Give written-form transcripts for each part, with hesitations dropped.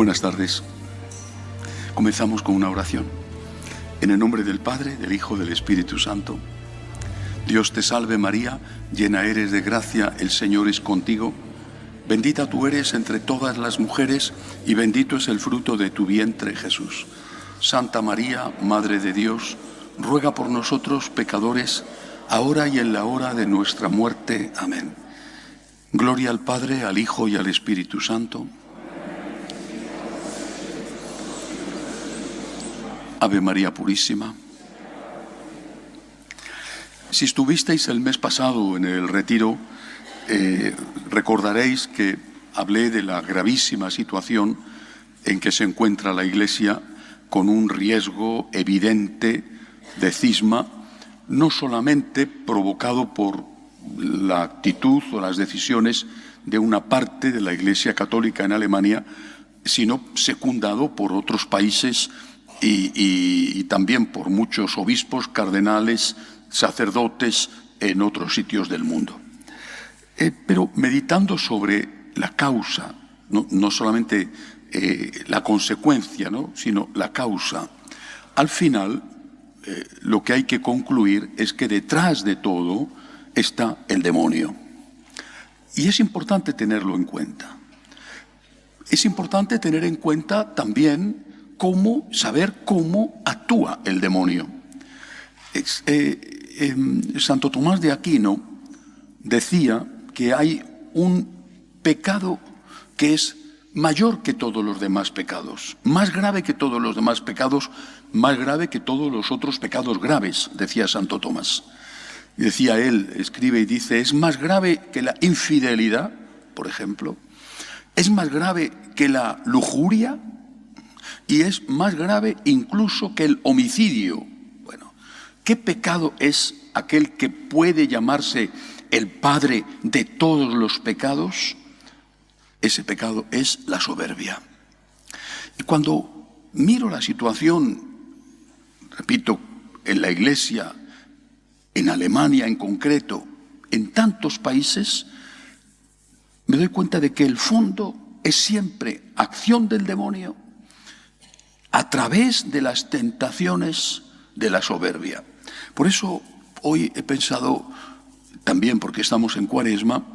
Buenas tardes. Comenzamos con una oración. En el nombre del Padre, del Hijo, del Espíritu Santo. Dios te salve María, llena eres de gracia, el Señor es contigo. Bendita tú eres entre todas las mujeres y bendito es el fruto de tu vientre, Jesús. Santa María, Madre de Dios, ruega por nosotros pecadores, ahora y en la hora de nuestra muerte. Amén. Gloria al Padre, al Hijo y al Espíritu Santo. Ave María Purísima. Si estuvisteis el mes pasado en el retiro, recordaréis que hablé de la gravísima situación en que se encuentra la Iglesia con un riesgo evidente de cisma, no solamente provocado por la actitud o las decisiones de una parte de la Iglesia Católica en Alemania, sino secundado por otros países y también por muchos obispos, cardenales, sacerdotes en otros sitios del mundo. Pero meditando sobre la causa, no solamente la consecuencia, sino la causa, al final lo que hay que concluir es que detrás de todo está el demonio. Y es importante tenerlo en cuenta. Es importante tener en cuenta también saber cómo actúa el demonio. Santo Tomás de Aquino decía que hay un pecado que es mayor que todos los demás pecados, más grave que todos los demás pecados, más grave que todos los otros pecados graves, decía Santo Tomás. Y decía él, escribe y dice, es más grave que la infidelidad, por ejemplo, es más grave que la lujuria y es más grave incluso que el homicidio. Bueno, ¿qué pecado es aquel que puede llamarse el padre de todos los pecados? Ese pecado es la soberbia. Y cuando miro la situación, repito, en la Iglesia, en Alemania en concreto, en tantos países, me doy cuenta de que el fondo es siempre acción del demonio a través de las tentaciones de la soberbia. Por eso hoy he pensado, también porque estamos en Cuaresma,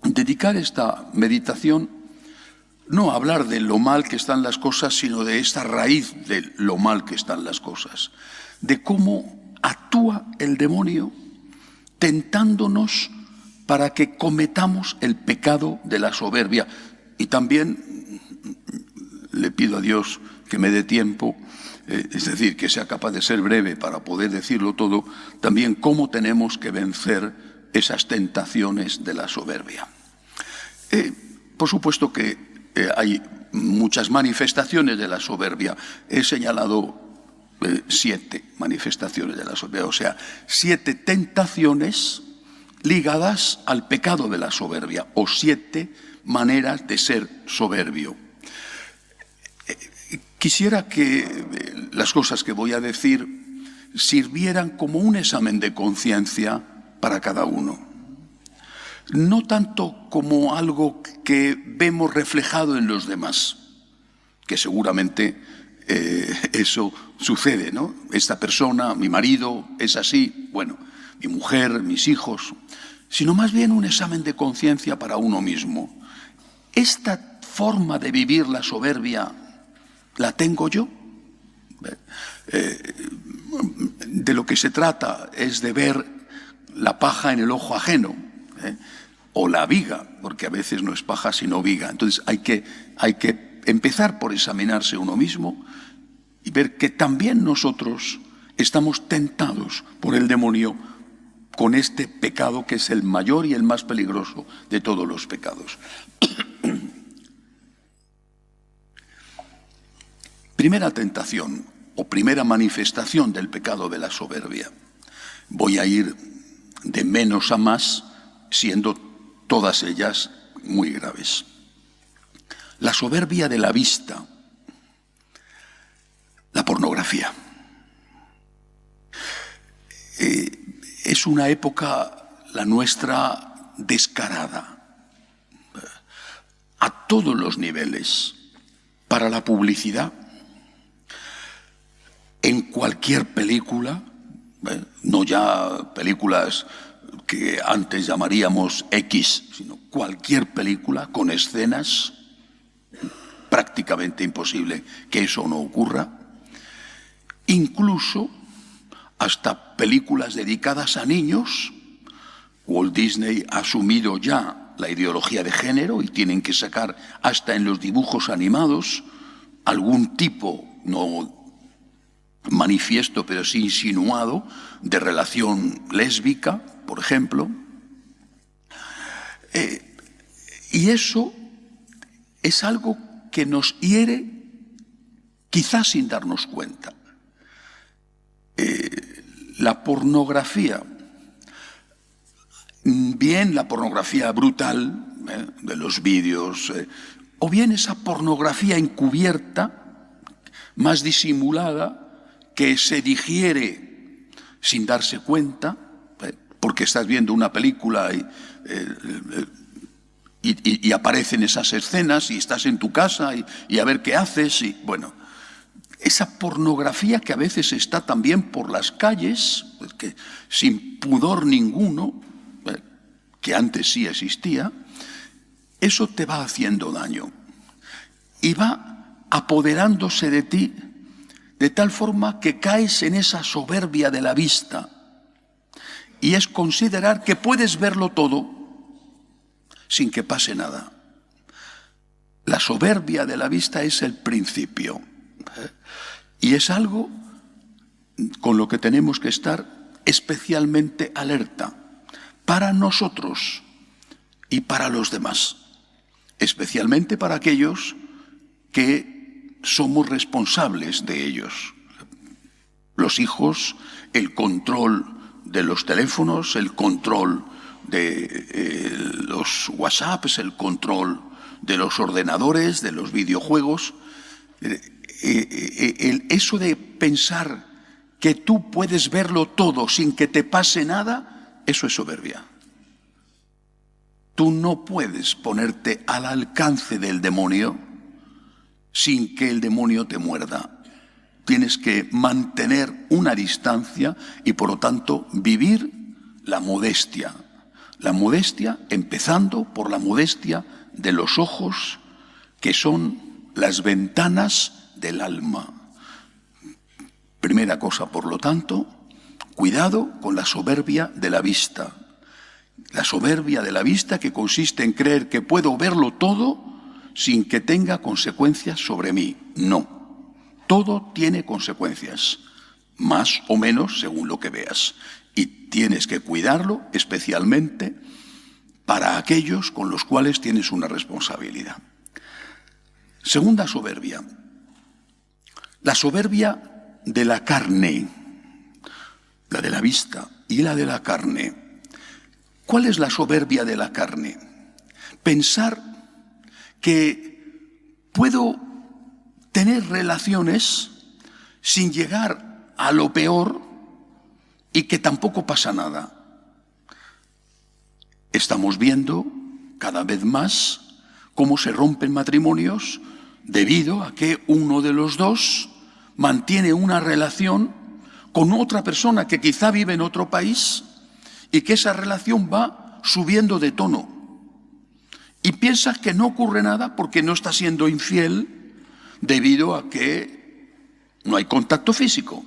dedicar esta meditación no a hablar de lo mal que están las cosas, sino de esta raíz de lo mal que están las cosas, de cómo actúa el demonio tentándonos para que cometamos el pecado de la soberbia. Y también le pido a Dios que me dé tiempo, es decir, que sea capaz de ser breve para poder decirlo todo, también cómo tenemos que vencer esas tentaciones de la soberbia. Por supuesto que hay muchas manifestaciones de la soberbia. He señalado 7 manifestaciones de la soberbia, o sea, 7 tentaciones ligadas al pecado de la soberbia, o 7 maneras de ser soberbio. Quisiera que las cosas que voy a decir sirvieran como un examen de conciencia para cada uno. No tanto como algo que vemos reflejado en los demás, que seguramente eso sucede, ¿no? Esta persona, mi marido, es así, bueno, mi mujer, mis hijos, sino más bien un examen de conciencia para uno mismo. ¿Esta forma de vivir la soberbia la tengo yo? De lo que se trata es de ver la paja en el ojo ajeno, o la viga, porque a veces no es paja sino viga. Entonces hay que empezar por examinarse uno mismo y ver que también nosotros estamos tentados por el demonio con este pecado que es el mayor y el más peligroso de todos los pecados. Primera tentación o primera manifestación del pecado de la soberbia. Voy a ir de menos a más, siendo todas ellas muy graves. La soberbia de la vista, la pornografía. Es una época, la nuestra, descarada, a todos los niveles, para la publicidad. En cualquier película, no ya películas que antes llamaríamos X, sino cualquier película con escenas, prácticamente imposible que eso no ocurra. Incluso hasta películas dedicadas a niños. Walt Disney ha asumido ya la ideología de género y tienen que sacar hasta en los dibujos animados algún tipo, no manifiesto, pero sí insinuado, de relación lésbica, por ejemplo. Y eso es algo que nos hiere quizás sin darnos cuenta. La pornografía, bien la pornografía brutal de los vídeos, o bien esa pornografía encubierta, más disimulada, que se digiere sin darse cuenta, porque estás viendo una película y aparecen esas escenas y estás en tu casa y a ver qué haces. Y bueno, esa pornografía que a veces está también por las calles, que sin pudor ninguno, que antes sí existía, eso te va haciendo daño y va apoderándose de ti de tal forma que caes en esa soberbia de la vista y es considerar que puedes verlo todo sin que pase nada. La soberbia de la vista es el principio y es algo con lo que tenemos que estar especialmente alerta para nosotros y para los demás, especialmente para aquellos que somos responsables de ellos. Los hijos, el control de los teléfonos, el control de los WhatsApps, el control de los ordenadores, de los videojuegos. Eso de pensar que tú puedes verlo todo sin que te pase nada, eso es soberbia. Tú no puedes ponerte al alcance del demonio sin que el demonio te muerda. Tienes que mantener una distancia y, por lo tanto, vivir la modestia. La modestia, empezando por la modestia de los ojos, que son las ventanas del alma. Primera cosa, por lo tanto, cuidado con la soberbia de la vista. La soberbia de la vista que consiste en creer que puedo verlo todo sin que tenga consecuencias sobre mí. No. Todo tiene consecuencias, más o menos según lo que veas. Y tienes que cuidarlo especialmente para aquellos con los cuales tienes una responsabilidad. Segunda soberbia. La soberbia de la carne, la de la vista y la de la carne. ¿Cuál es la soberbia de la carne? Pensar que puedo tener relaciones sin llegar a lo peor y que tampoco pasa nada. Estamos viendo cada vez más cómo se rompen matrimonios debido a que uno de los dos mantiene una relación con otra persona que quizá vive en otro país y que esa relación va subiendo de tono. Y piensas que no ocurre nada porque no está siendo infiel debido a que no hay contacto físico.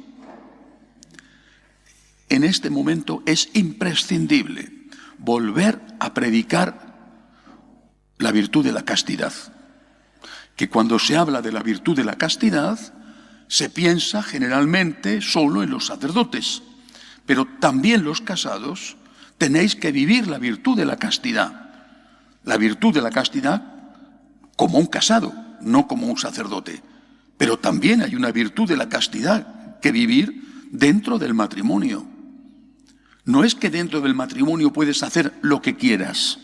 En este momento es imprescindible volver a predicar la virtud de la castidad. Que cuando se habla de la virtud de la castidad, se piensa generalmente solo en los sacerdotes. Pero también los casados tenéis que vivir la virtud de la castidad. La virtud de la castidad como un casado, no como un sacerdote. Pero también hay una virtud de la castidad que vivir dentro del matrimonio. No es que dentro del matrimonio puedes hacer lo que quieras.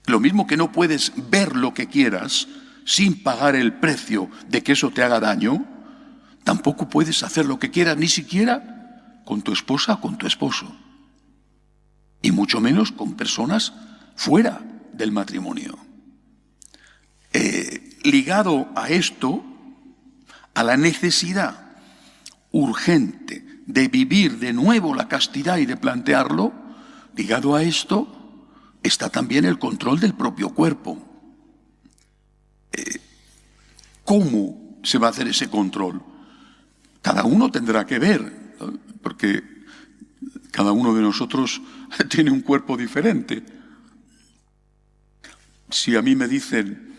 Lo mismo que no puedes ver lo que quieras sin pagar el precio de que eso te haga daño, tampoco puedes hacer lo que quieras, ni siquiera con tu esposa o con tu esposo. Y mucho menos con personas fuera del matrimonio. ligado a esto, a la necesidad urgente de vivir de nuevo la castidad y de plantearlo, ligado a esto está también el control del propio cuerpo. ¿Cómo se va a hacer ese control? Cada uno tendrá que ver, ¿no? Porque cada uno de nosotros tiene un cuerpo diferente. Si a mí me dicen,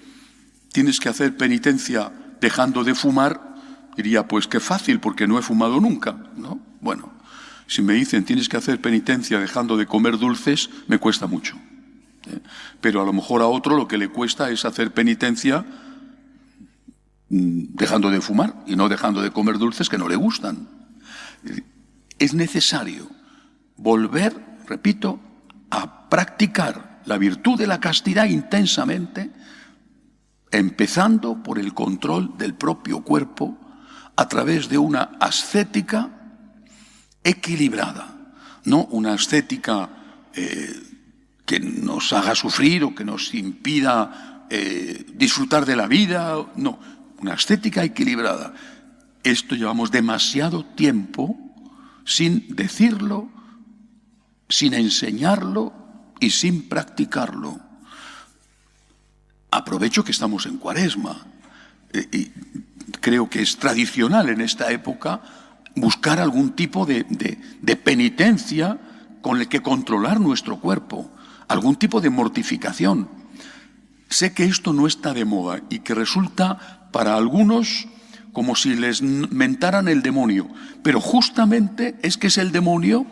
tienes que hacer penitencia dejando de fumar, diría, pues qué fácil, porque no he fumado nunca, ¿no? Bueno, si me dicen, tienes que hacer penitencia dejando de comer dulces, me cuesta mucho. Pero a lo mejor a otro lo que le cuesta es hacer penitencia dejando de fumar y no dejando de comer dulces que no le gustan. Es necesario volver, repito, a practicar la virtud de la castidad intensamente, empezando por el control del propio cuerpo a través de una ascética equilibrada, no una ascética que nos haga sufrir o que nos impida disfrutar de la vida, no, una ascética equilibrada. Esto llevamos demasiado tiempo sin decirlo, sin enseñarlo y sin practicarlo. Aprovecho que estamos en Cuaresma y creo que es tradicional en esta época buscar algún tipo de penitencia con el que controlar nuestro cuerpo, algún tipo de mortificación. Sé que esto no está de moda y que resulta para algunos como si les mentaran el demonio, pero justamente es que es el demonio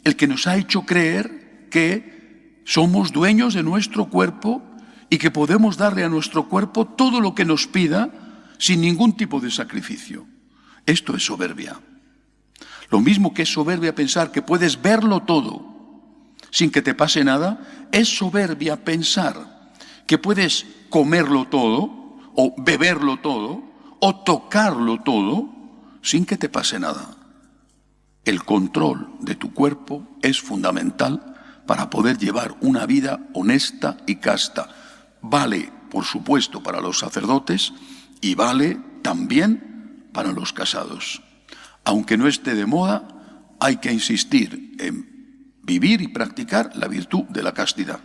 el que nos ha hecho creer que somos dueños de nuestro cuerpo y que podemos darle a nuestro cuerpo todo lo que nos pida sin ningún tipo de sacrificio. Esto es soberbia. Lo mismo que es soberbia pensar que puedes verlo todo sin que te pase nada, es soberbia pensar que puedes comerlo todo o beberlo todo o tocarlo todo sin que te pase nada. El control de tu cuerpo es fundamental para poder llevar una vida honesta y casta. Vale, por supuesto, para los sacerdotes y vale también para los casados. Aunque no esté de moda, hay que insistir en vivir y practicar la virtud de la castidad.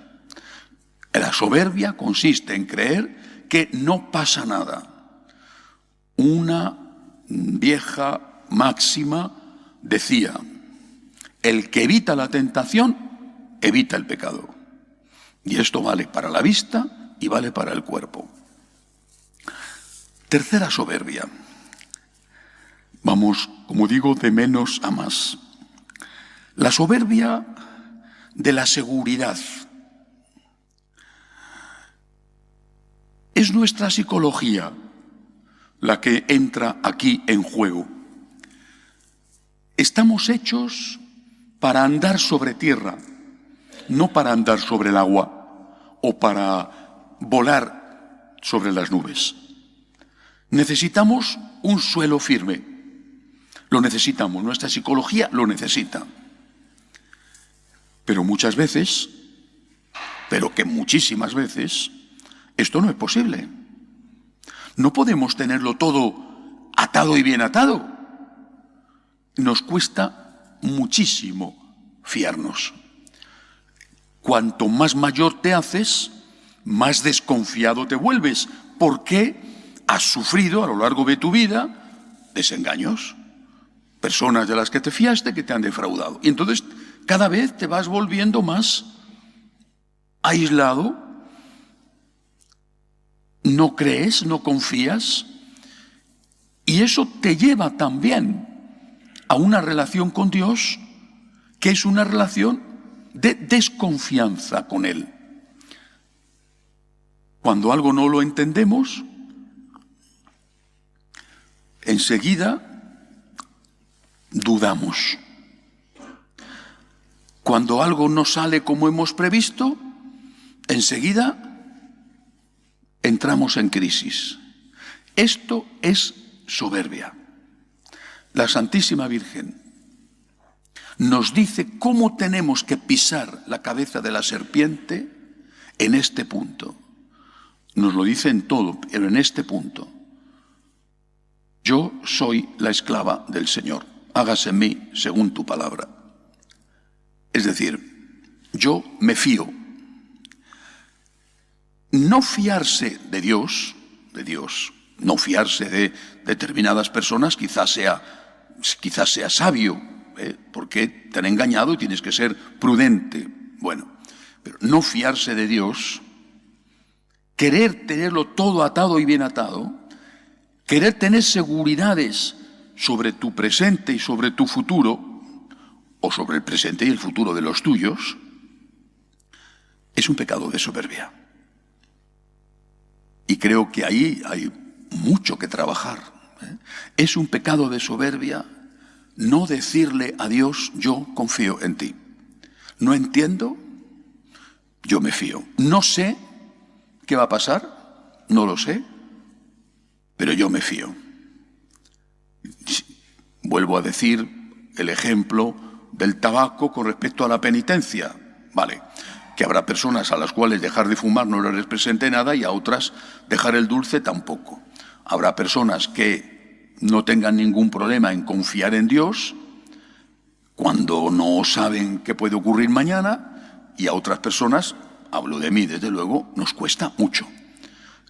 La soberbia consiste en creer que no pasa nada. Una vieja máxima decía, el que evita la tentación, evita el pecado. Y esto vale para la vista y vale para el cuerpo. Tercera soberbia. Vamos, como digo, de menos a más. La soberbia de la seguridad. Es nuestra psicología la que entra aquí en juego. Estamos hechos para andar sobre tierra, no para andar sobre el agua o para volar sobre las nubes. Necesitamos un suelo firme. Lo necesitamos, nuestra psicología lo necesita. Pero muchas veces, pero que muchísimas veces, esto no es posible. No podemos tenerlo todo atado y bien atado. Nos cuesta muchísimo fiarnos. Cuanto más mayor te haces, más desconfiado te vuelves, porque has sufrido a lo largo de tu vida desengaños. Personas de las que te fiaste que te han defraudado. Y entonces cada vez te vas volviendo más aislado. No crees, no confías. Y eso te lleva también a una relación con Dios que es una relación de desconfianza con Él. Cuando algo no lo entendemos, enseguida dudamos. Cuando algo no sale como hemos previsto, enseguida entramos en crisis. Esto es soberbia. La Santísima Virgen nos dice cómo tenemos que pisar la cabeza de la serpiente en este punto. nos lo dice en todo, pero en este punto. Yo soy la esclava del Señor, hágase en mí según tu palabra. Es decir, yo me fío. No fiarse de Dios, no fiarse de determinadas personas, quizás sea sabio, porque te han engañado y tienes que ser prudente. Bueno, pero no fiarse de Dios, querer tenerlo todo atado y bien atado, querer tener seguridades sobre tu presente y sobre tu futuro, o sobre el presente y el futuro de los tuyos, es un pecado de soberbia. Y creo que ahí hay mucho que trabajar. Es un pecado de soberbia no decirle a Dios, yo confío en ti. No entiendo, yo me fío. No sé qué va a pasar, no lo sé, pero yo me fío. Vuelvo a decir el ejemplo del tabaco con respecto a la penitencia. Vale, que habrá personas a las cuales dejar de fumar no les represente nada y a otras dejar el dulce tampoco. Habrá personas que no tengan ningún problema en confiar en Dios cuando no saben qué puede ocurrir mañana, y a otras personas, hablo de mí desde luego, nos cuesta mucho.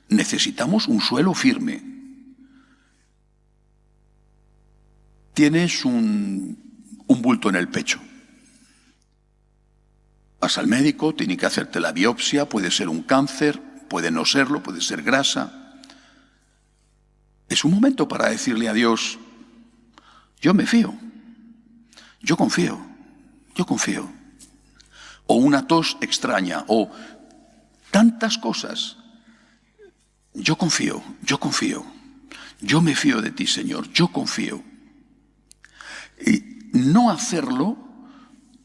Necesitamos un suelo firme. Tienes un bulto en el pecho. Vas al médico, tiene que hacerte la biopsia, puede ser un cáncer, puede no serlo, puede ser grasa. Es un momento para decirle a Dios, yo me fío, yo confío. O una tos extraña, o tantas cosas. Yo confío, yo me fío de ti, Señor, yo confío. Y no hacerlo,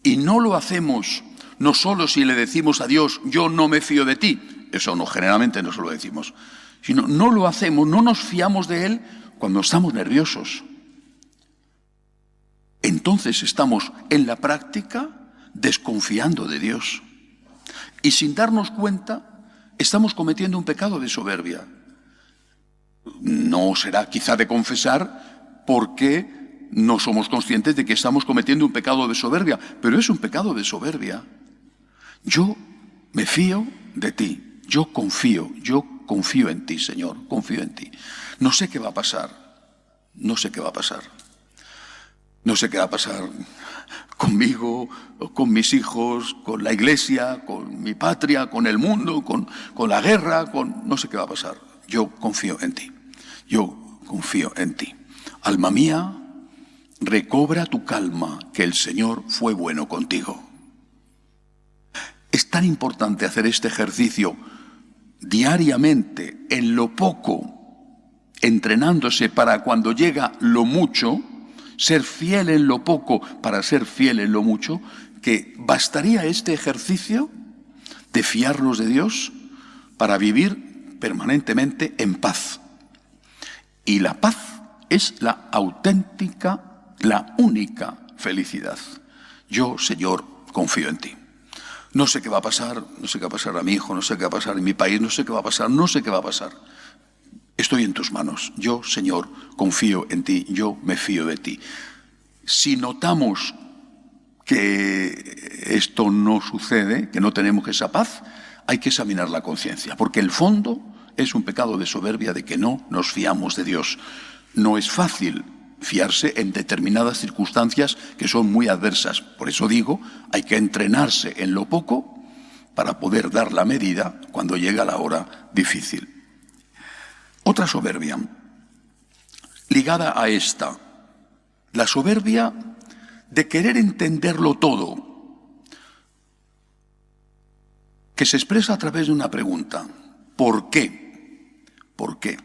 y no lo hacemos no solo si le decimos a Dios, yo no me fío de ti, eso no, generalmente no se lo decimos, sino no lo hacemos, no nos fiamos de Él cuando estamos nerviosos. Entonces estamos en la práctica desconfiando de Dios. Y sin darnos cuenta, estamos cometiendo un pecado de soberbia. No será quizá de confesar porque no somos conscientes de que estamos cometiendo un pecado de soberbia, pero es un pecado de soberbia. Yo me fío de ti, yo confío en ti, Señor, confío en ti. No sé qué va a pasar, no sé qué va a pasar conmigo, con mis hijos, con la iglesia, con mi patria, con el mundo, con la guerra, no sé qué va a pasar. Yo confío en ti, yo confío en ti. Alma mía, recobra tu calma, que el Señor fue bueno contigo. Es tan importante hacer este ejercicio diariamente, en lo poco, entrenándose para cuando llega lo mucho, ser fiel en lo poco para ser fiel en lo mucho, que bastaría este ejercicio de fiarnos de Dios para vivir permanentemente en paz. Y la paz es la auténtica, la única felicidad. Yo, Señor, confío en ti. No sé qué va a pasar a mi hijo, no sé qué va a pasar en mi país, no sé qué va a pasar. Estoy en tus manos. Yo, Señor, confío en ti, yo me fío de ti. Si notamos que esto no sucede, que no tenemos esa paz, hay que examinar la conciencia, porque el fondo es un pecado de soberbia de que no nos fiamos de Dios. No es fácil fiarse en determinadas circunstancias que son muy adversas. Por eso digo, hay que entrenarse en lo poco para poder dar la medida cuando llega la hora difícil. Otra soberbia, ligada a esta, la soberbia de querer entenderlo todo, que se expresa a través de una pregunta. ¿Por qué? ¿Por qué?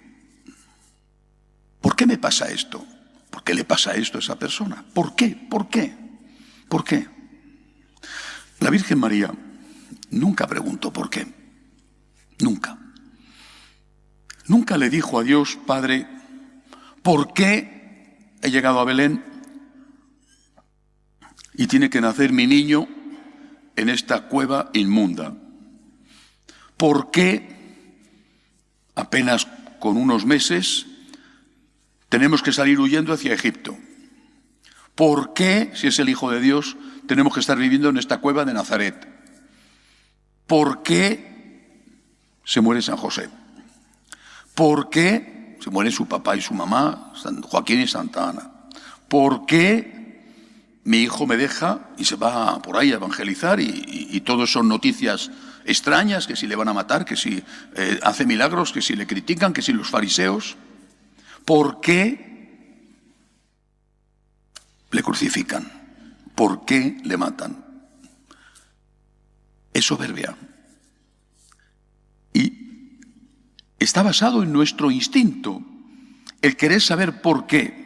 ¿Por qué me pasa esto? ¿Por qué le pasa esto a esa persona? ¿Por qué? ¿Por qué? ¿Por qué? La Virgen María nunca preguntó por qué. Nunca. Nunca le dijo a Dios, Padre, ¿por qué he llegado a Belén y tiene que nacer mi niño en esta cueva inmunda? ¿Por qué apenas con unos meses, tenemos que salir huyendo hacia Egipto. ¿Por qué, si es el Hijo de Dios, tenemos que estar viviendo en esta cueva de Nazaret? ¿Por qué se muere San José? ¿Por qué se mueren su papá y su mamá, San Joaquín y Santa Ana? ¿Por qué mi hijo me deja y se va por ahí a evangelizar y todo son noticias extrañas, que si le van a matar, que si hace milagros, que si le critican, que si los fariseos? ¿Por qué le crucifican? ¿Por qué le matan? Es soberbia. Y está basado en nuestro instinto, el querer saber por qué.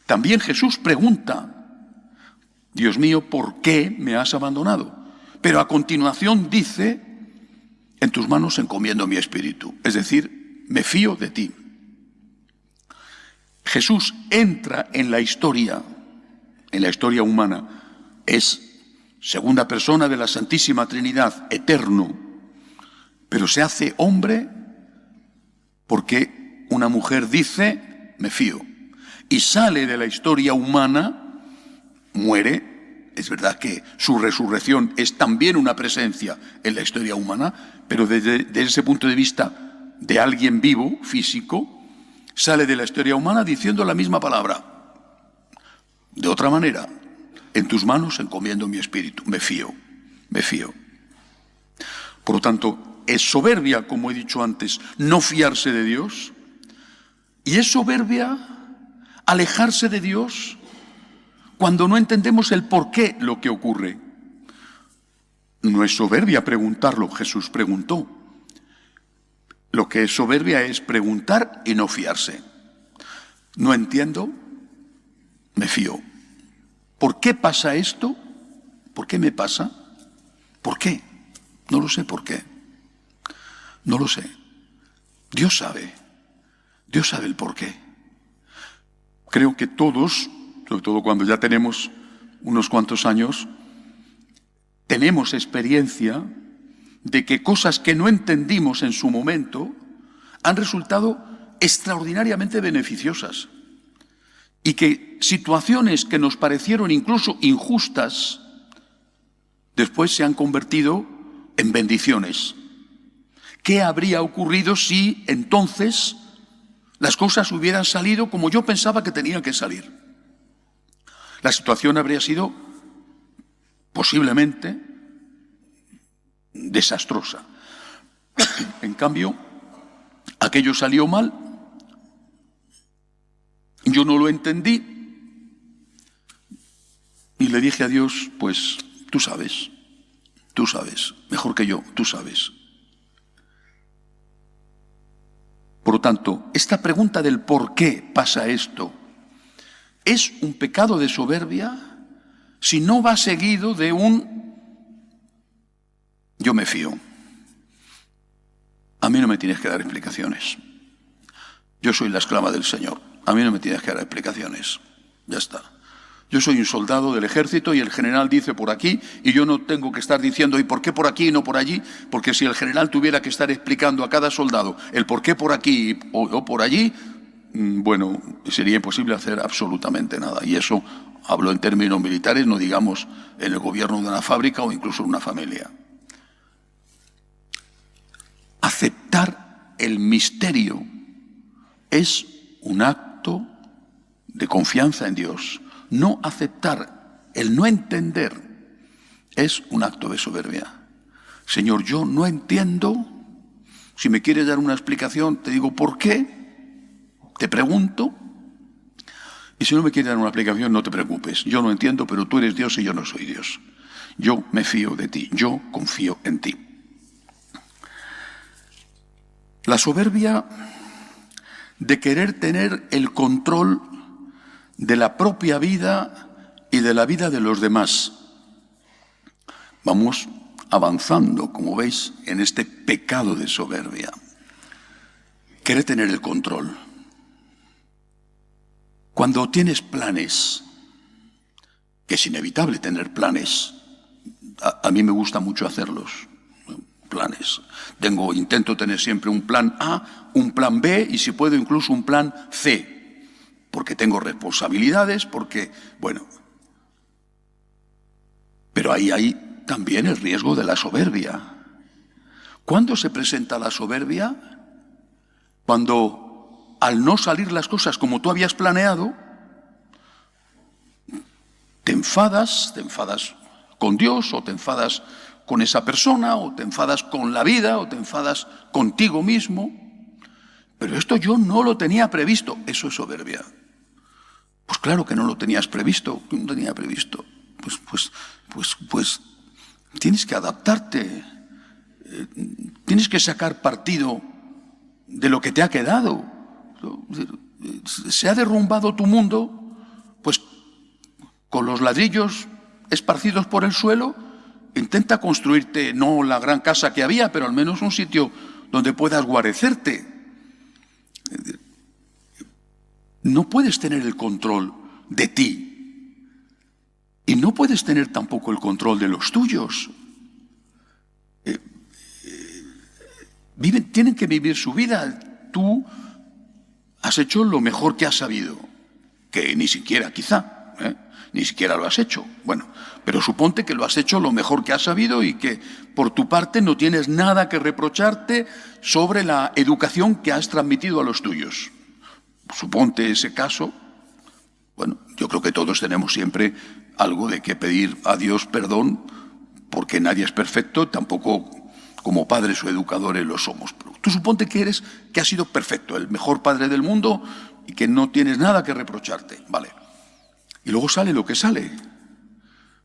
También Jesús pregunta: Dios mío, ¿por qué me has abandonado? Pero a continuación dice: en tus manos encomiendo mi espíritu. Es decir, me fío de ti. Jesús entra en la historia humana. Es segunda persona de la Santísima Trinidad, eterno, pero se hace hombre porque una mujer dice: me fío. Y sale de la historia humana, muere. Es verdad que su resurrección es también una presencia en la historia humana, pero desde ese punto de vista de alguien vivo, físico, sale de la historia humana diciendo la misma palabra. De otra manera: en tus manos encomiendo mi espíritu, me fío, me fío. Por lo tanto, es soberbia, como he dicho antes, no fiarse de Dios, y es soberbia alejarse de Dios cuando no entendemos el por qué lo que ocurre. No es soberbia preguntarlo, Jesús preguntó. Lo que es soberbia es preguntar y no fiarse. No entiendo, me fío. ¿Por qué pasa esto? ¿Por qué me pasa? ¿Por qué? No lo sé por qué. No lo sé. Dios sabe. Dios sabe el por qué. Creo que todos, sobre todo cuando ya tenemos unos cuantos años, tenemos experiencia de que cosas que no entendimos en su momento han resultado extraordinariamente beneficiosas y que situaciones que nos parecieron incluso injustas después se han convertido en bendiciones. ¿Qué habría ocurrido si entonces las cosas hubieran salido como yo pensaba que tenían que salir? La situación habría sido posiblemente desastrosa. En cambio, aquello salió mal, yo no lo entendí y le dije a Dios: pues tú sabes, mejor que yo, tú sabes. Por lo tanto, esta pregunta del por qué pasa esto es un pecado de soberbia si no va seguido de un yo me fío. A mí no me tienes que dar explicaciones. Yo soy la esclava del Señor. A mí no me tienes que dar explicaciones. Ya está. Yo soy un soldado del ejército y el general dice por aquí y yo no tengo que estar diciendo ¿y por qué por aquí y no por allí? Porque si el general tuviera que estar explicando a cada soldado el por qué por aquí o por allí, bueno, sería imposible hacer absolutamente nada. Y eso hablo en términos militares, no digamos en el gobierno de una fábrica o incluso en una familia. Aceptar el misterio es un acto de confianza en Dios. No aceptar, el no entender, es un acto de soberbia. Señor, yo no entiendo. Si me quieres dar una explicación, te digo ¿por qué? Te pregunto. Y si no me quieres dar una explicación, no te preocupes. Yo no entiendo, pero tú eres Dios y yo no soy Dios. Yo me fío de ti, yo confío en ti. La soberbia de querer tener el control de la propia vida y de la vida de los demás. Vamos avanzando, como veis, en este pecado de soberbia. Querer tener el control. Cuando tienes planes, que es inevitable tener planes, a mí me gusta mucho hacerlos. planes. Intento tener siempre un plan A, un plan B y si puedo incluso un plan C, porque tengo responsabilidades, porque, bueno. Pero ahí hay también el riesgo de la soberbia. ¿Cuándo se presenta la soberbia? Cuando al no salir las cosas como tú habías planeado, te enfadas con Dios, o te enfadas con esa persona, o te enfadas con la vida, o te enfadas contigo mismo. Pero esto yo no lo tenía previsto. Eso es soberbia. Pues claro que no lo tenías previsto. No tenía previsto. Pues tienes que adaptarte. Tienes que sacar partido de lo que te ha quedado. Se ha derrumbado tu mundo, pues con los ladrillos esparcidos por el suelo, intenta construirte no la gran casa que había, pero al menos un sitio donde puedas guarecerte. No puedes tener el control de ti y no puedes tener tampoco el control de los tuyos. Tienen que vivir su vida. Tú has hecho lo mejor que has sabido, que ni siquiera quizá, ni siquiera lo has hecho. Bueno, pero suponte que lo has hecho lo mejor que has sabido y que por tu parte no tienes nada que reprocharte sobre la educación que has transmitido a los tuyos. Suponte ese caso. Bueno, yo creo que todos tenemos siempre algo de que pedir a Dios perdón, porque nadie es perfecto, tampoco como padres o educadores lo somos. Pero tú suponte que has sido perfecto, el mejor padre del mundo y que no tienes nada que reprocharte. Vale. Y luego sale lo que sale.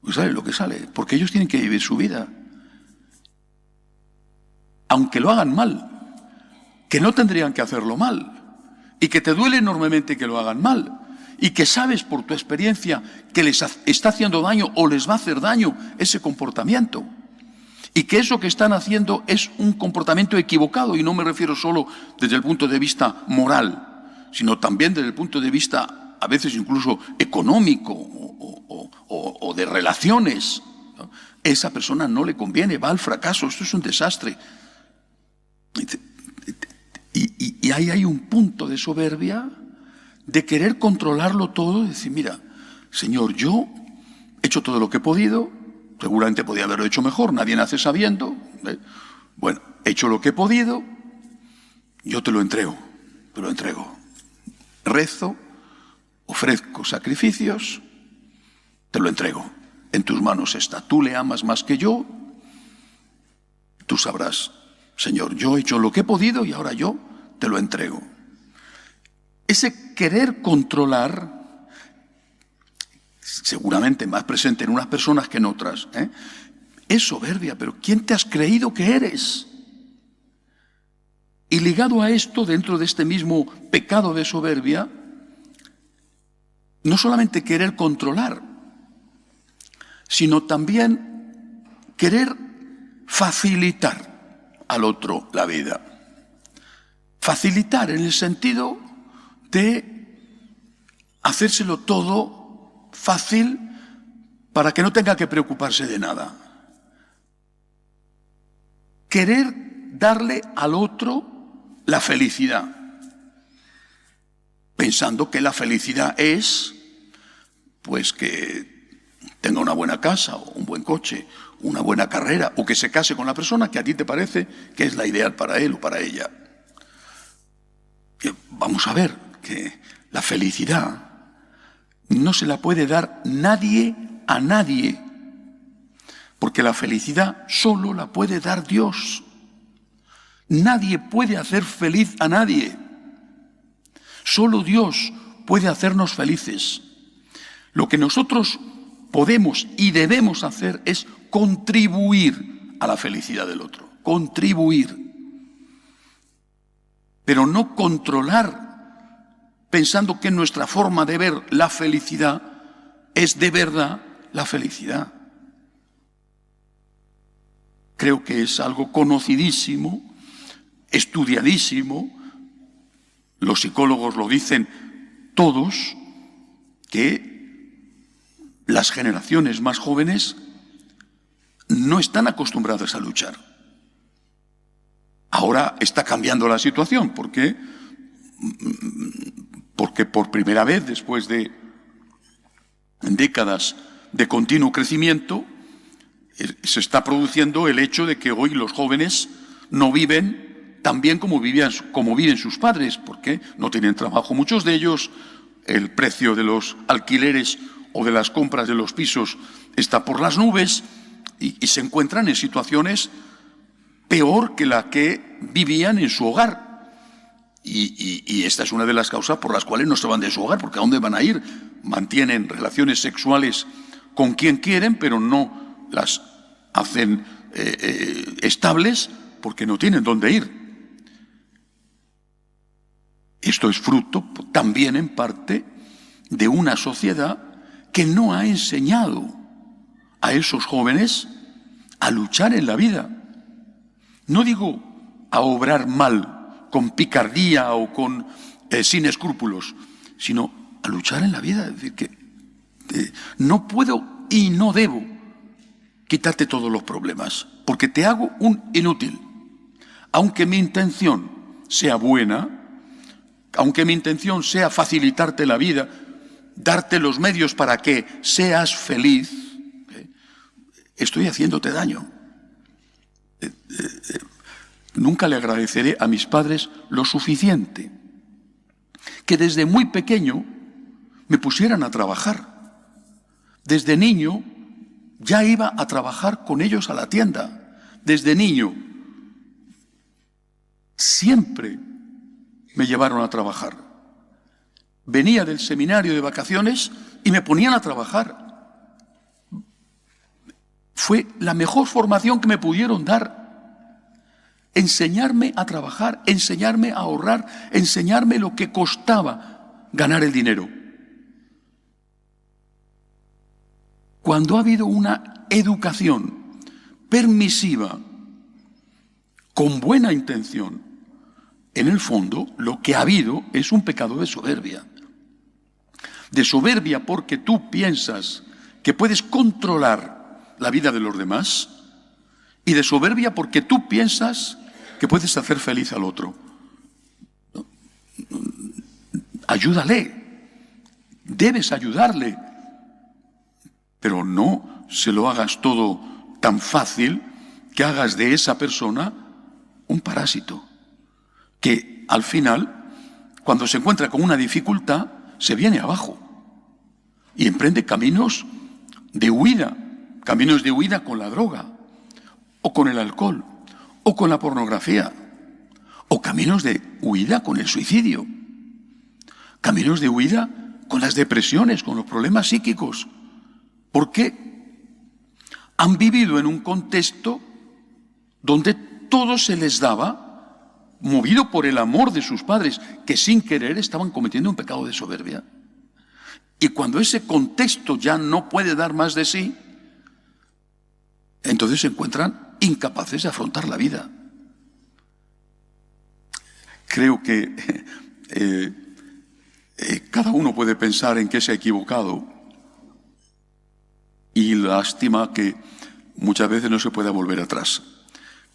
Pues sale lo que sale, porque ellos tienen que vivir su vida. Aunque lo hagan mal, que no tendrían que hacerlo mal, y que te duele enormemente que lo hagan mal, y que sabes por tu experiencia que les está haciendo daño o les va a hacer daño ese comportamiento. Y que eso que están haciendo es un comportamiento equivocado, y no me refiero solo desde el punto de vista moral, sino también desde el punto de vista, a veces incluso económico o de relaciones. Esa persona no le conviene, va al fracaso, esto es un desastre. Y ahí hay un punto de soberbia, de querer controlarlo todo, de decir, mira, Señor, yo he hecho todo lo que he podido. Seguramente podía haberlo hecho mejor, nadie nace sabiendo. Bueno, he hecho lo que he podido, yo te lo entrego. Rezo, ofrezco sacrificios, te lo entrego. En tus manos está. Tú le amas más que yo, tú sabrás, Señor, yo he hecho lo que he podido y ahora yo te lo entrego. Ese querer controlar, seguramente más presente en unas personas que en otras, es soberbia, pero ¿quién te has creído que eres? Y ligado a esto, dentro de este mismo pecado de soberbia, no solamente querer controlar, sino también querer facilitar al otro la vida. Facilitar en el sentido de hacérselo todo fácil para que no tenga que preocuparse de nada. Querer darle al otro la felicidad, pensando que la felicidad es, pues, que tenga una buena casa, o un buen coche, una buena carrera, o que se case con la persona que a ti te parece que es la ideal para él o para ella. Vamos a ver que la felicidad no se la puede dar nadie a nadie, porque la felicidad solo la puede dar Dios. Nadie puede hacer feliz a nadie. Solo Dios puede hacernos felices. Lo que nosotros podemos y debemos hacer es contribuir a la felicidad del otro. Contribuir. Pero no controlar, pensando que nuestra forma de ver la felicidad es de verdad la felicidad. Creo que es algo conocidísimo, estudiadísimo, los psicólogos lo dicen todos, que las generaciones más jóvenes no están acostumbradas a luchar. Ahora está cambiando la situación, porque por primera vez, después de décadas de continuo crecimiento, se está produciendo el hecho de que hoy los jóvenes no viven tan bien como viven sus padres, porque no tienen trabajo muchos de ellos, el precio de los alquileres o de las compras de los pisos está por las nubes y se encuentran en situaciones peor que la que vivían en su hogar. Y esta es una de las causas por las cuales no se van de su hogar, porque ¿a dónde van a ir? Mantienen relaciones sexuales con quien quieren, pero no las hacen estables porque no tienen dónde ir. Esto es fruto también en parte de una sociedad que no ha enseñado a esos jóvenes a luchar en la vida. No digo a obrar mal, con picardía o sin escrúpulos, sino a luchar en la vida. Es decir, que no puedo y no debo quitarte todos los problemas, porque te hago un inútil. Aunque mi intención sea buena, aunque mi intención sea facilitarte la vida, darte los medios para que seas feliz, estoy haciéndote daño. Nunca le agradeceré a mis padres lo suficiente que desde muy pequeño me pusieran a trabajar. Desde niño ya iba a trabajar con ellos a la tienda. Desde niño siempre me llevaron a trabajar. Venía del seminario de vacaciones y me ponían a trabajar. Fue la mejor formación que me pudieron dar. Enseñarme a trabajar, enseñarme a ahorrar, enseñarme lo que costaba ganar el dinero. Cuando ha habido una educación permisiva, con buena intención, en el fondo lo que ha habido es un pecado de soberbia. De soberbia porque tú piensas que puedes controlar la vida de los demás, y de soberbia porque tú piensas que puedes hacer feliz al otro. Ayúdale, debes ayudarle, pero no se lo hagas todo tan fácil que hagas de esa persona un parásito, que al final, cuando se encuentra con una dificultad, se viene abajo y emprende caminos de huida con la droga, o con el alcohol, o con la pornografía, o caminos de huida con el suicidio, caminos de huida con las depresiones, con los problemas psíquicos, porque han vivido en un contexto donde todo se les daba, movido por el amor de sus padres, que sin querer estaban cometiendo un pecado de soberbia. Y cuando ese contexto ya no puede dar más de sí, entonces se encuentran incapaces de afrontar la vida. Creo que cada uno puede pensar en qué se ha equivocado, y lástima que muchas veces no se pueda volver atrás.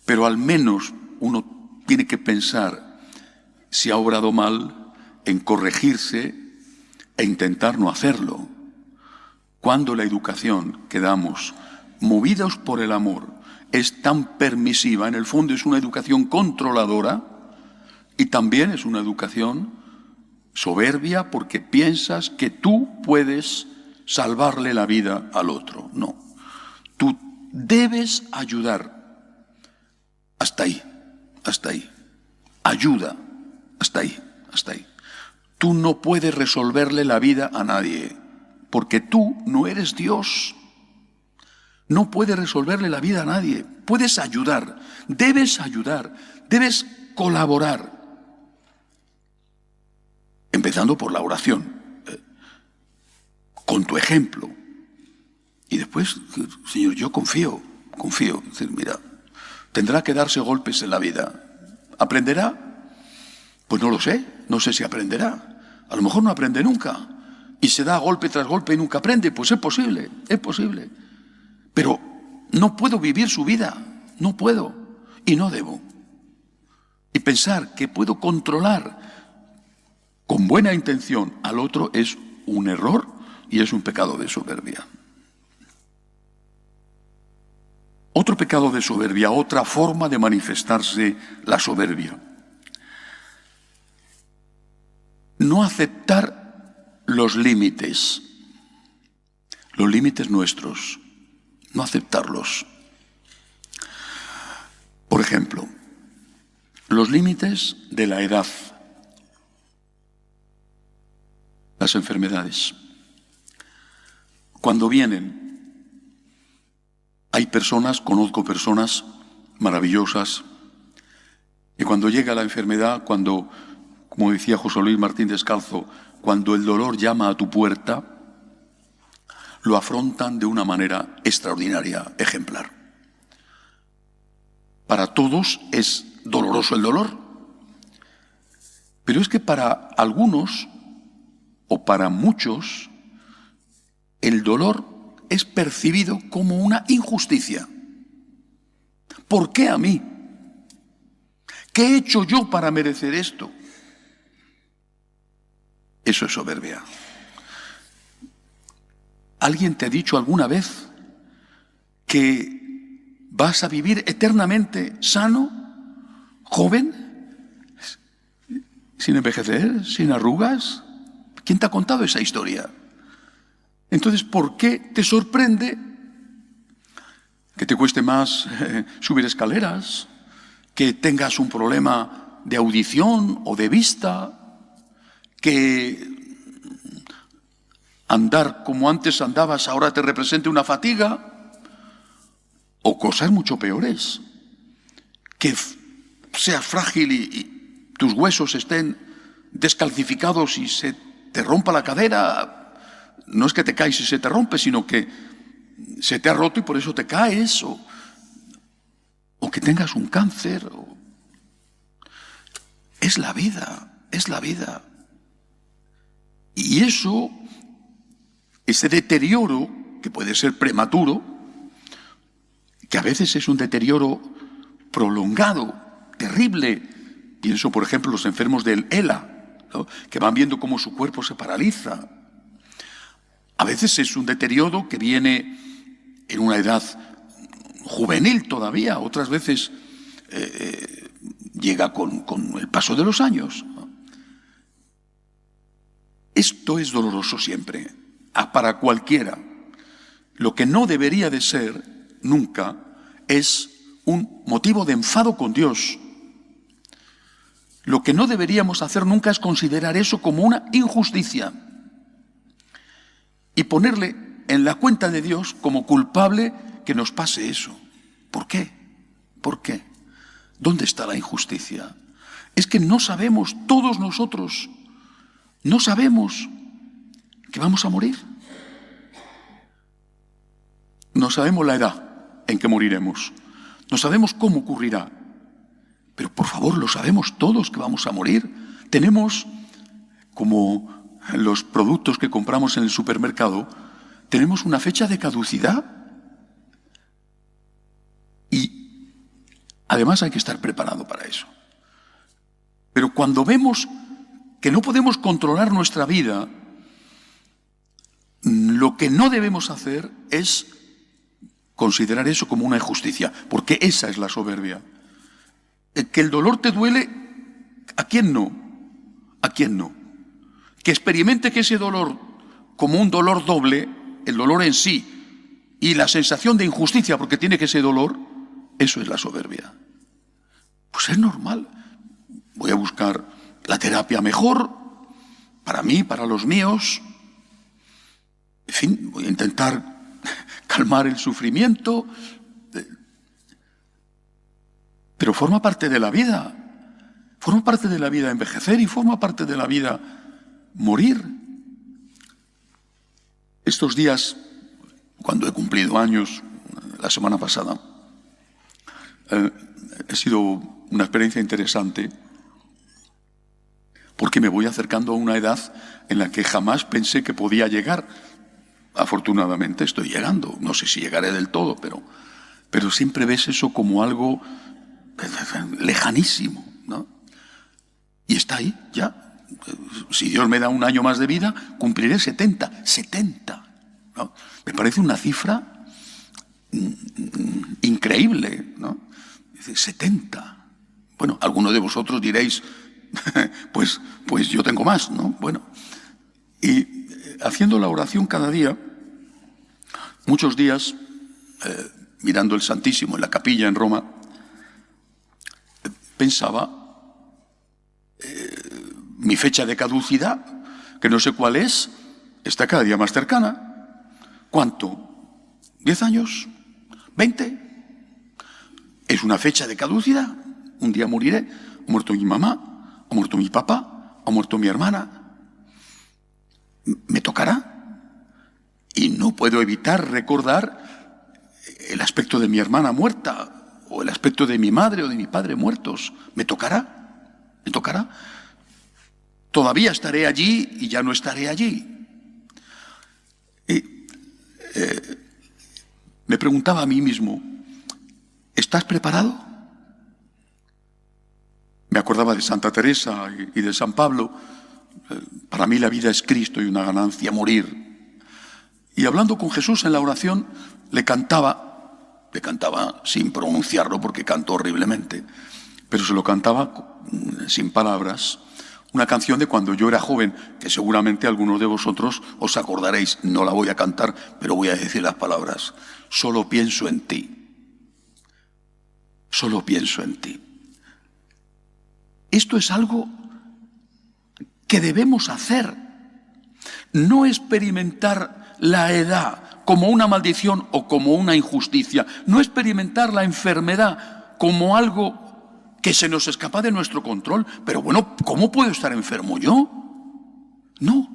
Pero al menos uno tiene que pensar si ha obrado mal, en corregirse e intentar no hacerlo. Cuando la educación que damos, movidos por el amor, es tan permisiva, en el fondo es una educación controladora y también es una educación soberbia porque piensas que tú puedes salvarle la vida al otro. No, tú debes ayudar. Hasta ahí. Ayuda, hasta ahí. Tú no puedes resolverle la vida a nadie, porque tú no eres Dios. No puedes resolverle la vida a nadie. Puedes ayudar, debes colaborar. Empezando por la oración, con tu ejemplo. Y después, Señor, yo confío. Decir, mira, tendrá que darse golpes en la vida. ¿Aprenderá? Pues no lo sé, no sé si aprenderá. A lo mejor no aprende nunca. Y se da golpe tras golpe y nunca aprende. Pues es posible. Pero no puedo vivir su vida. No puedo y no debo. Y pensar que puedo controlar con buena intención al otro es un error y es un pecado de soberbia. Otro pecado de soberbia, otra forma de manifestarse la soberbia. No aceptar los límites nuestros, no aceptarlos. Por ejemplo, los límites de la edad, las enfermedades. Cuando vienen, conozco personas maravillosas, y cuando llega la enfermedad, como decía José Luis Martín Descalzo, cuando el dolor llama a tu puerta, lo afrontan de una manera extraordinaria, ejemplar. Para todos es doloroso el dolor, pero es que para algunos o para muchos el dolor es percibido como una injusticia. ¿Por qué a mí? ¿Qué he hecho yo para merecer esto? Eso es soberbia. ¿Alguien te ha dicho alguna vez que vas a vivir eternamente sano, joven, sin envejecer, sin arrugas? ¿Quién te ha contado esa historia? Entonces, ¿por qué te sorprende que te cueste más subir escaleras, que tengas un problema de audición o de vista, que andar como antes andabas ahora te represente una fatiga, o cosas mucho peores, que seas frágil y tus huesos estén descalcificados y se te rompa la cadera? No es que te caes y se te rompe, sino que se te ha roto y por eso te caes, o que tengas un cáncer. Es la vida, es la vida. Y ese deterioro, que puede ser prematuro, que a veces es un deterioro prolongado, terrible. Pienso, por ejemplo, los enfermos del ELA, ¿no?, que van viendo cómo su cuerpo se paraliza. A veces es un deterioro que viene en una edad juvenil todavía, otras veces llega con el paso de los años. Esto es doloroso siempre, para cualquiera. Lo que no debería de ser nunca es un motivo de enfado con Dios. Lo que no deberíamos hacer nunca es considerar eso como una injusticia y ponerle en la cuenta de Dios como culpable que nos pase eso. ¿Por qué? ¿Por qué? ¿Dónde está la injusticia? Es que no sabemos, todos nosotros, no sabemos que vamos a morir. No sabemos la edad en que moriremos. No sabemos cómo ocurrirá. Pero por favor, lo sabemos todos que vamos a morir. Tenemos, como los productos que compramos en el supermercado, tenemos una fecha de caducidad. Y además hay que estar preparado para eso. Pero cuando vemos que no podemos controlar nuestra vida, lo que no debemos hacer es considerar eso como una injusticia, porque esa es la soberbia. Que el dolor te duele, ¿a quién no? ¿A quién no? Que experimente que ese dolor como un dolor doble, el dolor en sí y la sensación de injusticia porque tiene que ese dolor, eso es la soberbia. Pues es normal. Voy a buscar la terapia mejor para mí, para los míos. En fin, voy a intentar calmar el sufrimiento. Pero forma parte de la vida. Forma parte de la vida envejecer y forma parte de la vida morir. Estos días, cuando he cumplido años, la semana pasada, ha sido una experiencia interesante porque me voy acercando a una edad en la que jamás pensé que podía llegar. Afortunadamente estoy llegando. No sé si llegaré del todo, pero siempre ves eso como algo lejanísimo, ¿no? Y está ahí, ya. Si Dios me da un año más de vida, cumpliré 70. 70. ¿No? Me parece una cifra increíble, ¿no? Dice, 70. Bueno, algunos de vosotros diréis, pues yo tengo más, ¿no? Bueno, y haciendo la oración cada día, muchos días, mirando el Santísimo en la capilla en Roma, pensaba, mi fecha de caducidad, que no sé cuál es, está cada día más cercana. ¿Cuánto? ¿10 años? ¿20? Es una fecha de caducidad. Un día moriré. Ha muerto mi mamá, ha muerto mi papá, ha muerto mi hermana. ¿Me tocará? Y no puedo evitar recordar el aspecto de mi hermana muerta, o el aspecto de mi madre o de mi padre muertos. ¿Me tocará? ¿Me tocará? Todavía estaré allí y ya no estaré allí. Y me preguntaba a mí mismo, ¿estás preparado? Me acordaba de Santa Teresa y de San Pablo. Para mí la vida es Cristo y una ganancia morir. Y hablando con Jesús en la oración, le cantaba sin pronunciarlo porque cantó horriblemente, pero se lo cantaba sin palabras. Una canción de cuando yo era joven, que seguramente algunos de vosotros os acordaréis. No la voy a cantar, pero voy a decir las palabras. Solo pienso en ti. Solo pienso en ti. Esto es algo que debemos hacer. No experimentar la edad como una maldición o como una injusticia. No experimentar la enfermedad como algo que se nos escapa de nuestro control. Pero bueno, ¿cómo puedo estar enfermo yo? No,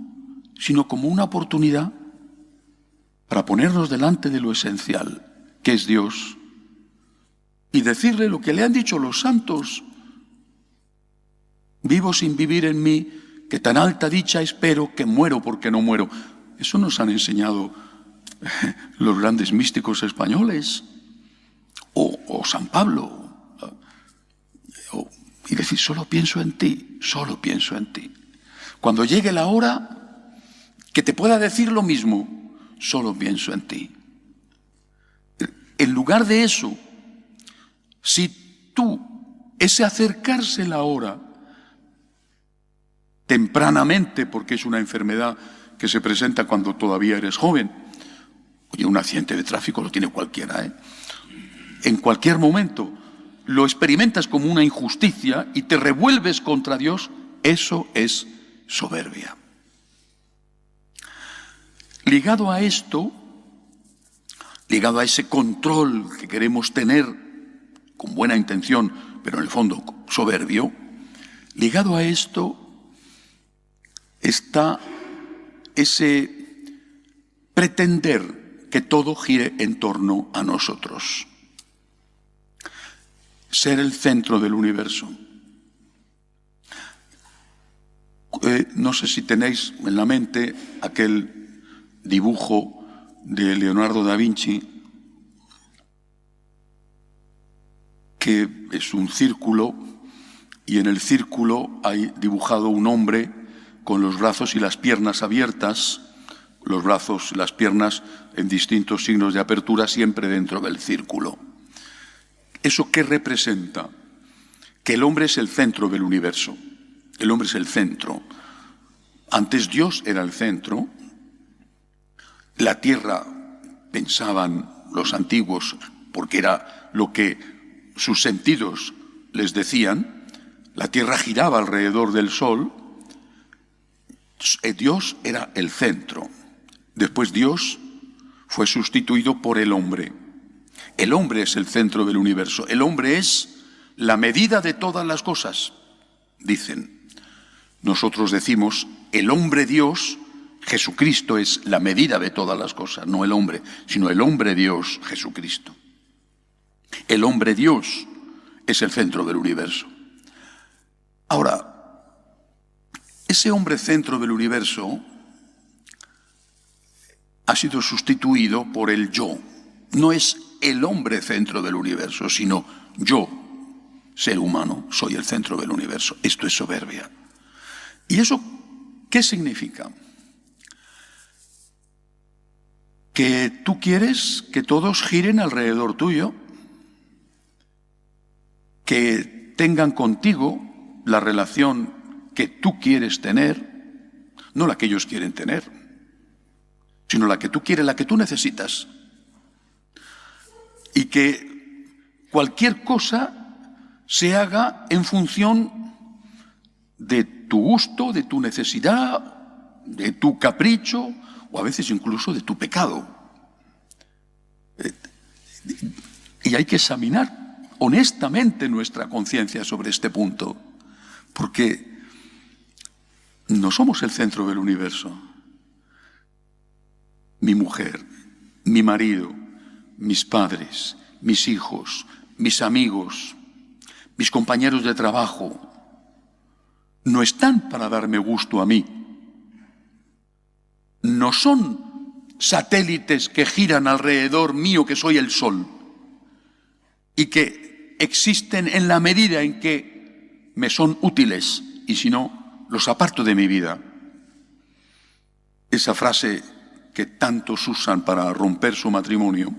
sino como una oportunidad para ponernos delante de lo esencial, que es Dios, y decirle lo que le han dicho los santos. Vivo sin vivir en mí, que tan alta dicha espero, que muero porque no muero. Eso nos han enseñado los grandes místicos españoles, o San Pablo. Y decir, solo pienso en ti, solo pienso en ti. Cuando llegue la hora, que te pueda decir lo mismo, solo pienso en ti. En lugar de eso, si tú, ese acercarse la hora, tempranamente, porque es una enfermedad que se presenta cuando todavía eres joven, oye, un accidente de tráfico lo tiene cualquiera, en cualquier momento, lo experimentas como una injusticia y te revuelves contra Dios, eso es soberbia. Ligado a esto, ligado a ese control que queremos tener con buena intención, pero en el fondo soberbio, ligado a esto está ese pretender que todo gire en torno a nosotros. Ser el centro del universo. No sé si tenéis en la mente aquel dibujo de Leonardo da Vinci, que es un círculo, y en el círculo hay dibujado un hombre con los brazos y las piernas abiertas, los brazos y las piernas en distintos signos de apertura, siempre dentro del círculo. ¿Eso qué representa? Que el hombre es el centro del universo. El hombre es el centro. Antes Dios era el centro. La tierra, pensaban los antiguos, porque era lo que sus sentidos les decían, la tierra giraba alrededor del sol. Dios era el centro. Después Dios fue sustituido por el hombre. El hombre es el centro del universo. El hombre es la medida de todas las cosas, dicen. Nosotros decimos, el hombre Dios, Jesucristo es la medida de todas las cosas, no el hombre, sino el hombre Dios, Jesucristo. El hombre Dios es el centro del universo. Ahora, ese hombre centro del universo ha sido sustituido por el yo. No es el hombre centro del universo, sino yo. ser humano, soy el centro del universo. Esto es soberbia. ¿Y eso qué significa? Que tú quieres que todos giren alrededor tuyo, que tengan contigo la relación que tú quieres tener, no la que ellos quieren tener, sino la que tú quieres, la que tú necesitas. Y que cualquier cosa se haga en función de tu gusto, de tu necesidad, de tu capricho, o a veces incluso de tu pecado. Y hay que examinar honestamente nuestra conciencia sobre este punto, porque no somos el centro del universo. Mi mujer, mi marido, mis padres, mis hijos, mis amigos, mis compañeros de trabajo, no están para darme gusto a mí. No son satélites que giran alrededor mío, que soy el sol, y que existen en la medida en que me son útiles, y si no, los aparto de mi vida. Esa frase que tantos usan para romper su matrimonio: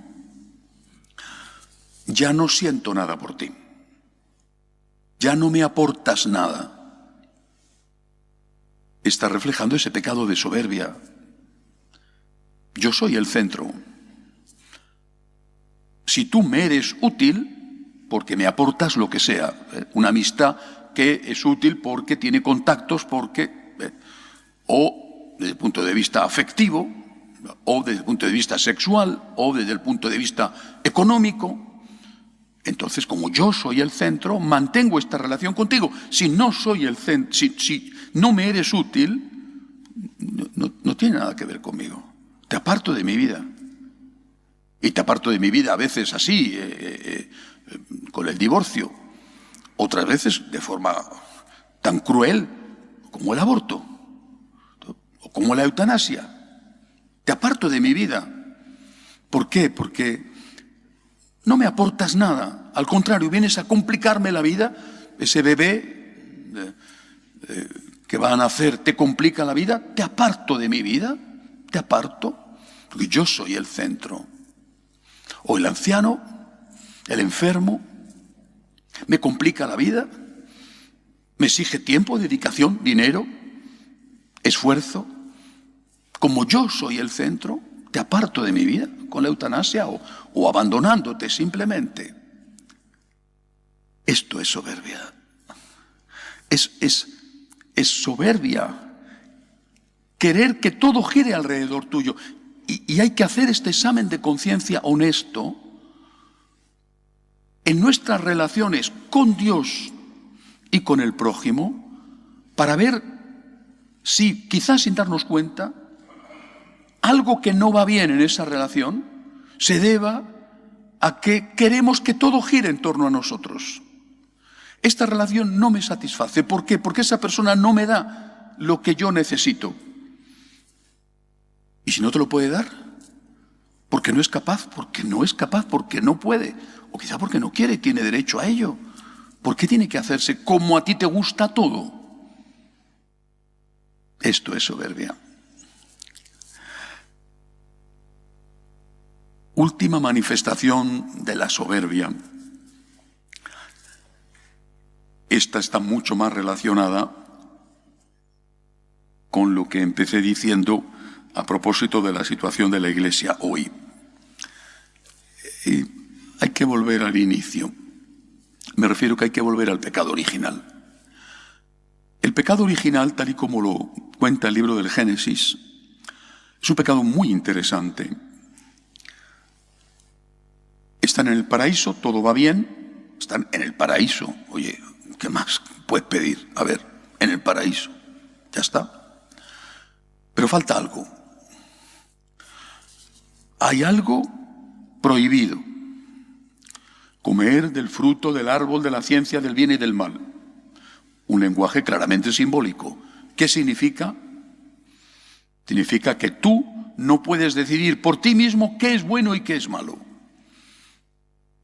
ya no siento nada por ti, ya no me aportas nada, está reflejando ese pecado de soberbia. Yo soy el centro. Si tú me eres útil, porque me aportas lo que sea, una amistad que es útil porque tiene contactos, porque o desde el punto de vista afectivo, o desde el punto de vista sexual, o desde el punto de vista económico, entonces, como yo soy el centro, mantengo esta relación contigo. Si no soy el centro, si no me eres útil, no tiene nada que ver conmigo. Te aparto de mi vida. Y te aparto de mi vida a veces así, con el divorcio. Otras veces de forma tan cruel como el aborto o como la eutanasia. Te aparto de mi vida. ¿Por qué? Porque no me aportas nada. Al contrario, vienes a complicarme la vida. Ese bebé que va a nacer te complica la vida. Te aparto de mi vida. Te aparto. Porque yo soy el centro. O el anciano, el enfermo, me complica la vida, me exige tiempo, dedicación, dinero, esfuerzo. Como yo soy el centro, te aparto de mi vida con la eutanasia o abandonándote simplemente. Esto es soberbia. Es soberbia querer que todo gire alrededor tuyo. Y hay que hacer este examen de conciencia honesto en nuestras relaciones con Dios y con el prójimo para ver si, quizás sin darnos cuenta, algo que no va bien en esa relación se deba a que queremos que todo gire en torno a nosotros. Esta relación no me satisface. ¿Por qué? Porque esa persona no me da lo que yo necesito. ¿Y si no te lo puede dar? Porque no es capaz, porque no puede, o quizá porque no quiere y tiene derecho a ello. ¿Por qué tiene que hacerse como a ti te gusta todo? Esto es soberbia. Última manifestación de la soberbia. Esta está mucho más relacionada con lo que empecé diciendo a propósito de la situación de la Iglesia hoy. Hay que volver al inicio. Me refiero que hay que volver al pecado original. El pecado original, tal y como lo cuenta el libro del Génesis, es un pecado muy interesante. Están en el paraíso, todo va bien, están en el paraíso. Oye, ¿qué más puedes pedir? A ver, en el paraíso, ya está. Pero falta algo. Hay algo prohibido: comer del fruto del árbol de la ciencia del bien y del mal. Un lenguaje claramente simbólico. ¿Qué significa? Significa que tú no puedes decidir por ti mismo qué es bueno y qué es malo.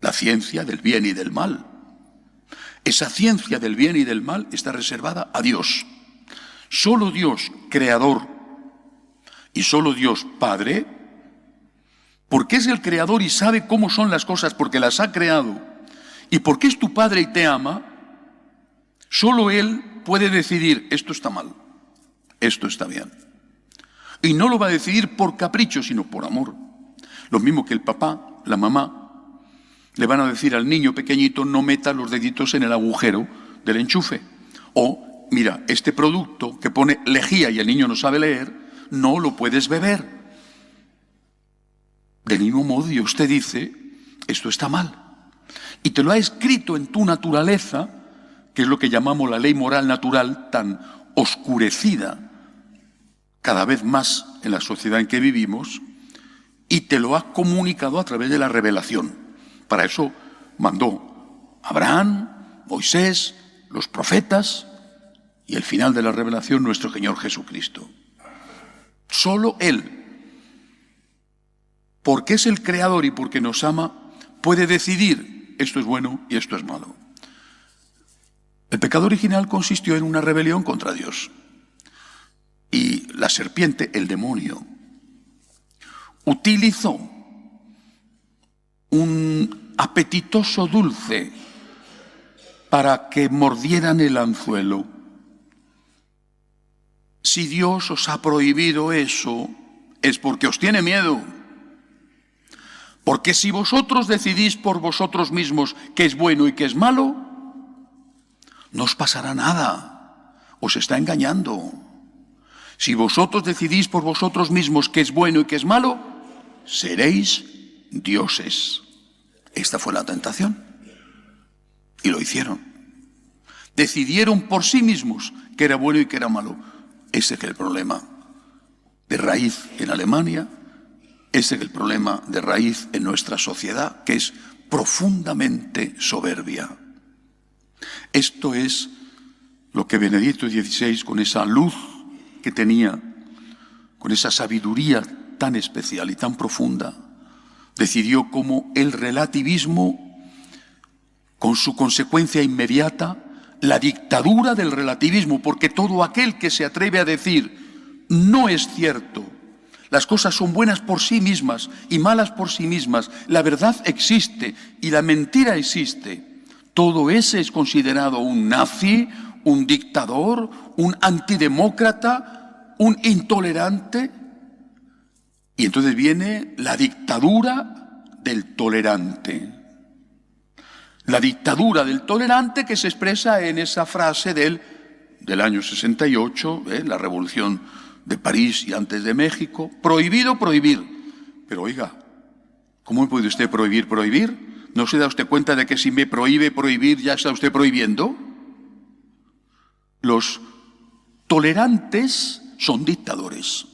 La ciencia del bien y del mal. Esa ciencia del bien y del mal está reservada a Dios. Solo Dios, creador, y solo Dios, Padre, porque es el creador y sabe cómo son las cosas porque las ha creado, y porque es tu Padre y te ama, solo Él puede decidir, esto está mal, esto está bien. Y no lo va a decidir por capricho, sino por amor. Lo mismo que el papá, la mamá, le van a decir al niño pequeñito, no meta los deditos en el agujero del enchufe. O, mira, este producto que pone lejía y el niño no sabe leer, no lo puedes beber. Del mismo modo, Dios te dice, esto está mal. Y te lo ha escrito en tu naturaleza, que es lo que llamamos la ley moral natural, tan oscurecida cada vez más en la sociedad en que vivimos, y te lo ha comunicado a través de la revelación. Para eso mandó Abraham, Moisés, los profetas y el final de la revelación, nuestro Señor Jesucristo. Solo Él, porque es el creador y porque nos ama, puede decidir esto es bueno y esto es malo. El pecado original consistió en una rebelión contra Dios. Y la serpiente, el demonio, utilizó un apetitoso dulce para que mordieran el anzuelo. Si Dios os ha prohibido eso, es porque os tiene miedo. Porque si vosotros decidís por vosotros mismos qué es bueno y qué es malo, no os pasará nada. Os está engañando. Si vosotros decidís por vosotros mismos qué es bueno y qué es malo, seréis dioses. Esta fue la tentación. Y lo hicieron. Decidieron por sí mismos qué era bueno y qué era malo. Ese es el problema de raíz en Alemania. Ese es el problema de raíz en nuestra sociedad, que es profundamente soberbia. Esto es lo que Benedicto XVI, con esa luz que tenía, con esa sabiduría tan especial y tan profunda, decidió como el relativismo, con su consecuencia inmediata, la dictadura del relativismo, porque todo aquel que se atreve a decir no es cierto, las cosas son buenas por sí mismas y malas por sí mismas, la verdad existe y la mentira existe, todo ese es considerado un nazi, un dictador, un antidemócrata, un intolerante. Y entonces viene la dictadura del tolerante. La dictadura del tolerante que se expresa en esa frase del año 68, la Revolución de París y antes de México. Prohibido prohibir. Pero oiga, ¿cómo puede usted prohibir? ¿No se da usted cuenta de que si me prohíbe prohibir ya está usted prohibiendo? Los tolerantes son dictadores.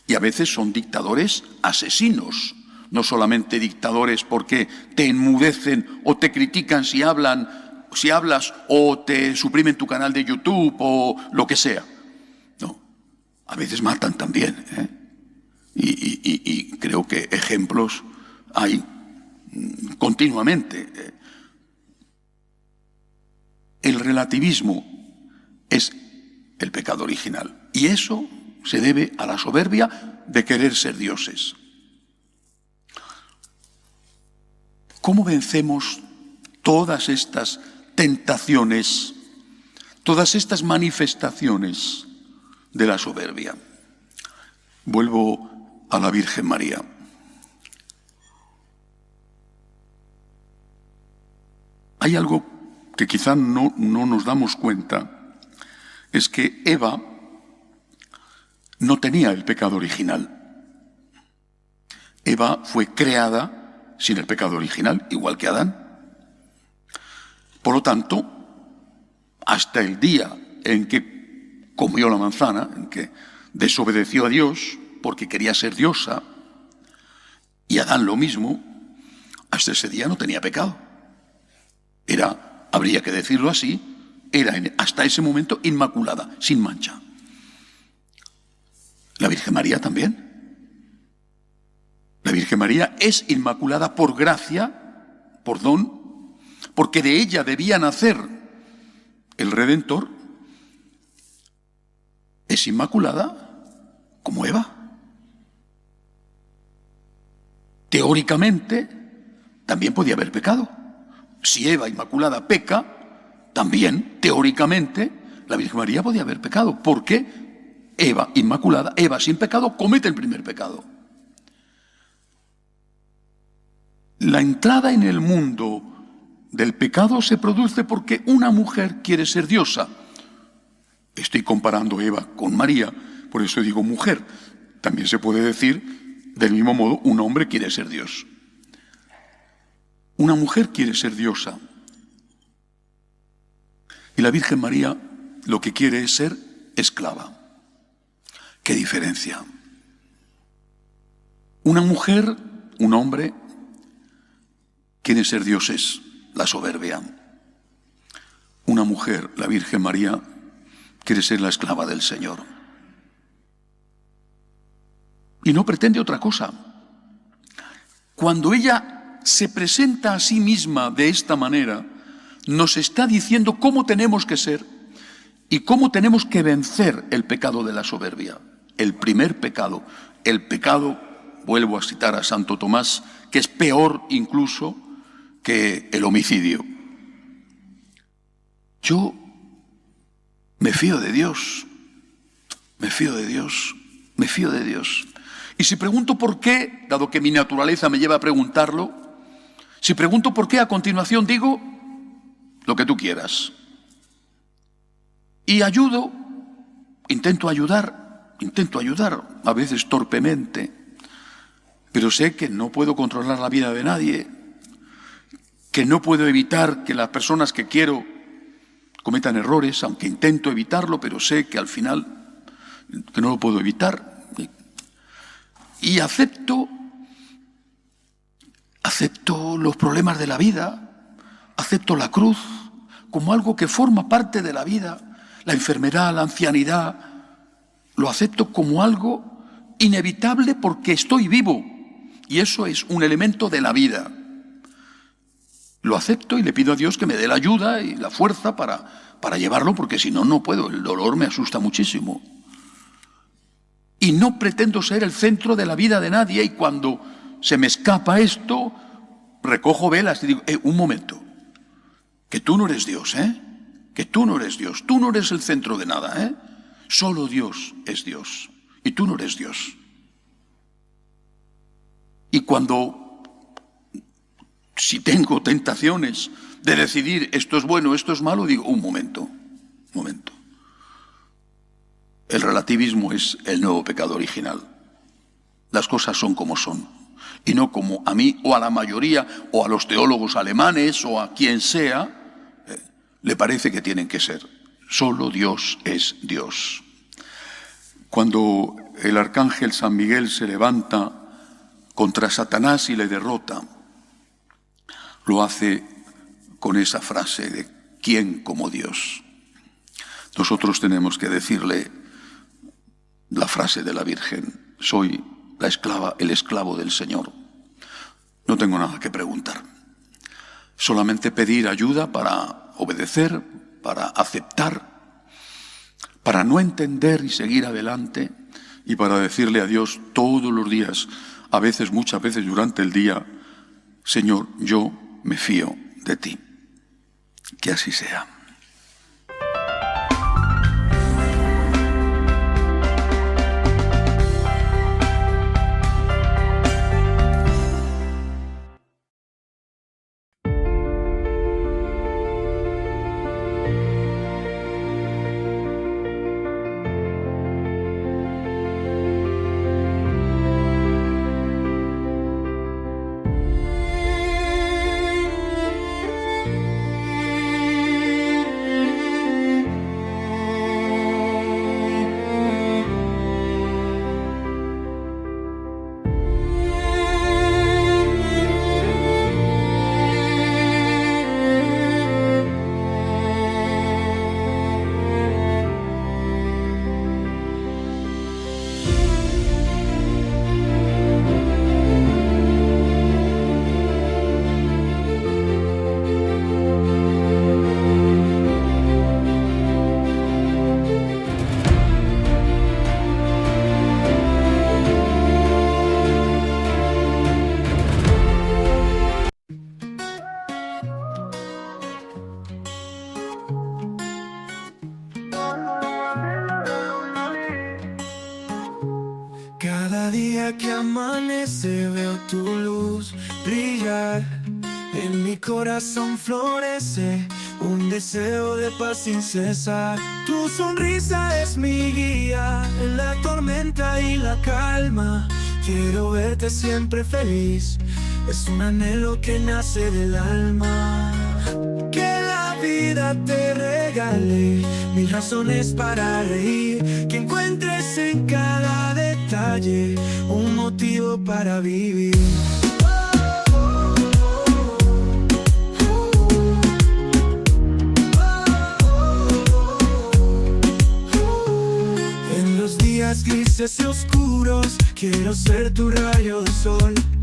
Y a veces son dictadores asesinos. No solamente dictadores porque te enmudecen o te critican si hablas o te suprimen tu canal de YouTube o lo que sea. No, a veces matan también. Y creo que ejemplos hay continuamente. El relativismo es el pecado original. Y eso se debe a la soberbia de querer ser dioses. ¿Cómo vencemos todas estas tentaciones, todas estas manifestaciones de la soberbia? Vuelvo a la Virgen María. Hay algo que quizá no nos damos cuenta, es que Eva no tenía el pecado original. Eva fue creada sin el pecado original, igual que Adán. Por lo tanto, hasta el día en que comió la manzana, en que desobedeció a Dios porque quería ser diosa, y Adán lo mismo, hasta ese día no tenía pecado. Era, habría que decirlo así, era hasta ese momento inmaculada, sin mancha. La Virgen María también. La Virgen María es inmaculada por gracia, por don, porque de ella debía nacer el Redentor, es inmaculada como Eva. Teóricamente, también podía haber pecado. Si Eva inmaculada peca, también, teóricamente, la Virgen María podía haber pecado, porque Eva inmaculada, Eva sin pecado, comete el primer pecado. La entrada en el mundo del pecado se produce porque una mujer quiere ser diosa. Estoy comparando a Eva con María, por eso digo mujer. También se puede decir, del mismo modo, un hombre quiere ser Dios. Una mujer quiere ser diosa. Y la Virgen María lo que quiere es ser esclava. ¿Qué diferencia? Una mujer, un hombre, quiere ser dioses, la soberbia. Una mujer, la Virgen María, quiere ser la esclava del Señor. Y no pretende otra cosa. Cuando ella se presenta a sí misma de esta manera, nos está diciendo cómo tenemos que ser y cómo tenemos que vencer el pecado de la soberbia. El primer pecado, el pecado, vuelvo a citar a Santo Tomás, que es peor incluso que el homicidio. Yo me fío de Dios, me fío de Dios, me fío de Dios. Y si pregunto por qué, dado que mi naturaleza me lleva a preguntarlo, si pregunto por qué, a continuación digo lo que tú quieras. Y ayudo, intento ayudar, a veces torpemente, pero sé que no puedo controlar la vida de nadie, que no puedo evitar que las personas que quiero cometan errores, aunque intento evitarlo, pero sé que al final que no lo puedo evitar. Y acepto los problemas de la vida, acepto la cruz como algo que forma parte de la vida, la enfermedad, la ancianidad, lo acepto como algo inevitable porque estoy vivo y eso es un elemento de la vida. Lo acepto y le pido a Dios que me dé la ayuda y la fuerza para llevarlo, porque si no, no puedo. El dolor me asusta muchísimo. Y no pretendo ser el centro de la vida de nadie, y cuando se me escapa esto, recojo velas y digo, un momento, que tú no eres Dios, que tú no eres Dios, tú no eres el centro de nada, solo Dios es Dios, y tú no eres Dios. Y si tengo tentaciones de decidir esto es bueno, esto es malo, digo, un momento. El relativismo es el nuevo pecado original. Las cosas son como son, y no como a mí o a la mayoría o a los teólogos alemanes o a quien sea le parece que tienen que ser. Solo Dios es Dios. Cuando el arcángel San Miguel se levanta contra Satanás y le derrota, lo hace con esa frase de ¿quién como Dios? Nosotros tenemos que decirle la frase de la Virgen, soy la esclava, el esclavo del Señor. No tengo nada que preguntar, solamente pedir ayuda para obedecer, para aceptar, para no entender y seguir adelante, y para decirle a Dios todos los días, a veces, muchas veces durante el día, Señor, yo me fío de ti. Que así sea. amanece veo tu luz brillar. En mi corazón florece un deseo de paz sin cesar. Tu sonrisa es mi guía en la tormenta y la calma. Quiero verte siempre feliz, es un anhelo que nace del alma. Que la vida te regale mil razones para reír, que encuentres en cada detalle un motivo para vivir. En los días grises y oscuros quiero ser tu rayo de sol.